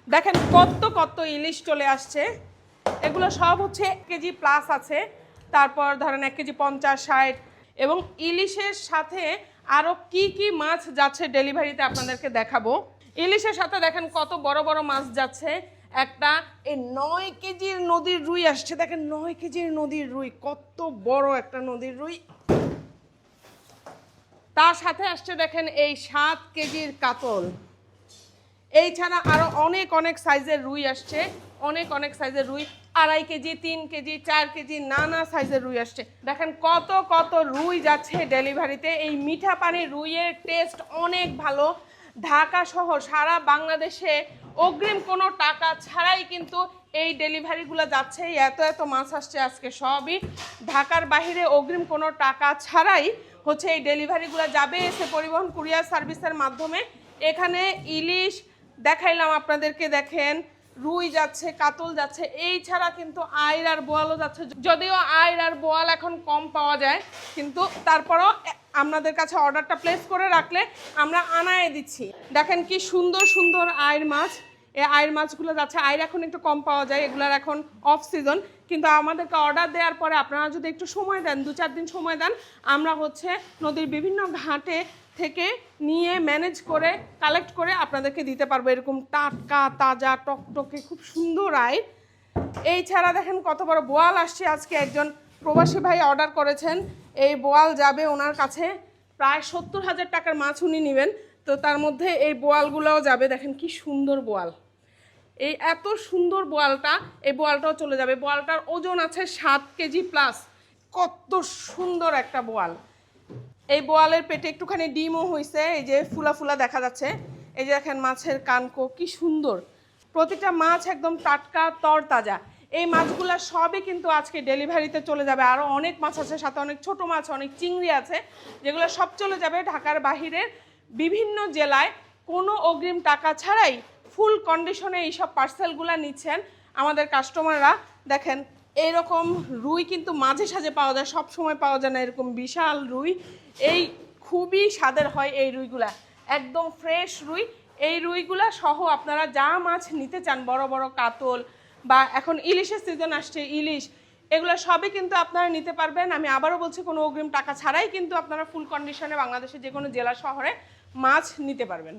দেখেন কত কত ইলিশ চলে আসছে। এগুলো সব হচ্ছে 1 কেজি প্লাস আছে, তারপর ধরেন 1 কেজি 50, 60, এবং ইলিশের সাথে আরও কি কি মাছ যাচ্ছে ডেলিভারিতে আপনাদেরকে দেখাবো। ইলিশের সাথে দেখেন কত বড় বড় মাছ যাচ্ছে। একটা এই 9 কেজির নদীর রুই আসছে, দেখেন 9 কেজির নদীর রুই, কত বড় একটা নদীর রুই। তার সাথে আসছে দেখেন এই 7 কেজির কাতল। এই ছাড়া আরো অনেক অনেক সাইজের রুই আসছে, অনেক অনেক সাইজের রুই, 2.5 কেজি, 3 কেজি, 4 কেজি, নানা সাইজের রুই আসছে। দেখেন কত কত রুই যাচ্ছে ডেলিভারিতে। এই মিঠা পানির রুইয়ের টেস্ট অনেক ভালো। ঢাকা সহ সারা বাংলাদেশে অগ্রিম কোনো টাকা ছাড়াই কিন্তু এই ডেলিভারিগুলো যাচ্ছে। এত এত মাছ আসছে আজকে, সবই ঢাকার বাইরে অগ্রিম কোনো টাকা ছাড়াই হচ্ছে এই ডেলিভারিগুলো যাবে এসে পরিবহন কুরিয়ার সার্ভিসের মাধ্যমে। এখানে ইলিশ দেখাইলাম আপনাদেরকে, দেখেন রুই যাচ্ছে, কাতল যাচ্ছে, এই ছাড়া কিন্তু আইর আর বোয়ালও যাচ্ছে। যদিও আইর আর বোয়াল এখন কম পাওয়া যায়, কিন্তু তারপরও আপনাদের কাছে অর্ডারটা প্লেস করে রাখলে আমরা আনায় দিচ্ছি। দেখেন কি সুন্দর সুন্দর আইর মাছ। এই আইর মাছগুলো যাচ্ছে। আইর এখন একটু কম পাওয়া যায়, এগুলার এখন অফ সিজন, কিন্তু আমাদেরকে অর্ডার দেওয়ার পরে আপনারা যদি একটু সময় দেন, 2-4 দিন সময় দেন, আমরা হচ্ছে নদীর বিভিন্ন ঘাটে থেকে নিয়ে ম্যানেজ করে কালেক্ট করে আপনাদেরকে দিতে পারবো এরকম টাটকা তাজা টকটকে খুব সুন্দর আইর। এই ছাড়া দেখেন কত বড় বোয়াল আসছে আজকে। একজন প্রবাসী ভাই অর্ডার করেছেন, এই বোয়াল যাবে ওনার কাছে। প্রায় 70,000 টাকার মাছ উনি নেবেন, তো তার মধ্যে এই বোয়ালগুলোও যাবে। দেখেন কি সুন্দর বোয়াল, এই এত সুন্দর বোয়ালটা, এই বোয়ালটাও চলে যাবে। বোয়ালটার ওজন আছে 7 কেজি প্লাস। কত সুন্দর একটা বোয়াল। এই বোয়ালের পেটে একটুখানি ডিমও হয়েছে, এই যে ফুলা ফুলা দেখা যাচ্ছে। এই যে দেখেন মাছের কানকো কি সুন্দর, প্রতিটা মাছ একদম টাটকা তরতাজা। এই মাছগুলো সবই কিন্তু আজকে ডেলিভারিতে চলে যাবে। আরও অনেক মাছ আছে, সাথে অনেক ছোট মাছ, অনেক চিংড়ি আছে, যেগুলো সব চলে যাবে ঢাকার বাহিরের বিভিন্ন জেলায়। কোনো অগ্রিম টাকা ছাড়াই ফুল কন্ডিশনে এইসব পার্সেলগুলো নিচ্ছেন আমাদের কাস্টমাররা। দেখেন এইরকম রুই কিন্তু মাঝে সাঝে পাওয়া যায়, সব সময় পাওয়া যায় না এরকম বিশাল রুই। এই খুবই স্বাদের হয় এই রুইগুলা, একদম ফ্রেশ রুই। এই রুইগুলা সহ আপনারা যা মাছ নিতে চান, বড় বড় কাতল বা এখন ইলিশের সিজন আসছে, ইলিশ, এগুলো সবই কিন্তু আপনারা নিতে পারবেন। আমি আবারও বলছি, কোনো অগ্রিম টাকা ছাড়াই কিন্তু আপনারা ফুল কন্ডিশনে বাংলাদেশের যে কোনো জেলা শহরে মাছ নিতে পারবেন।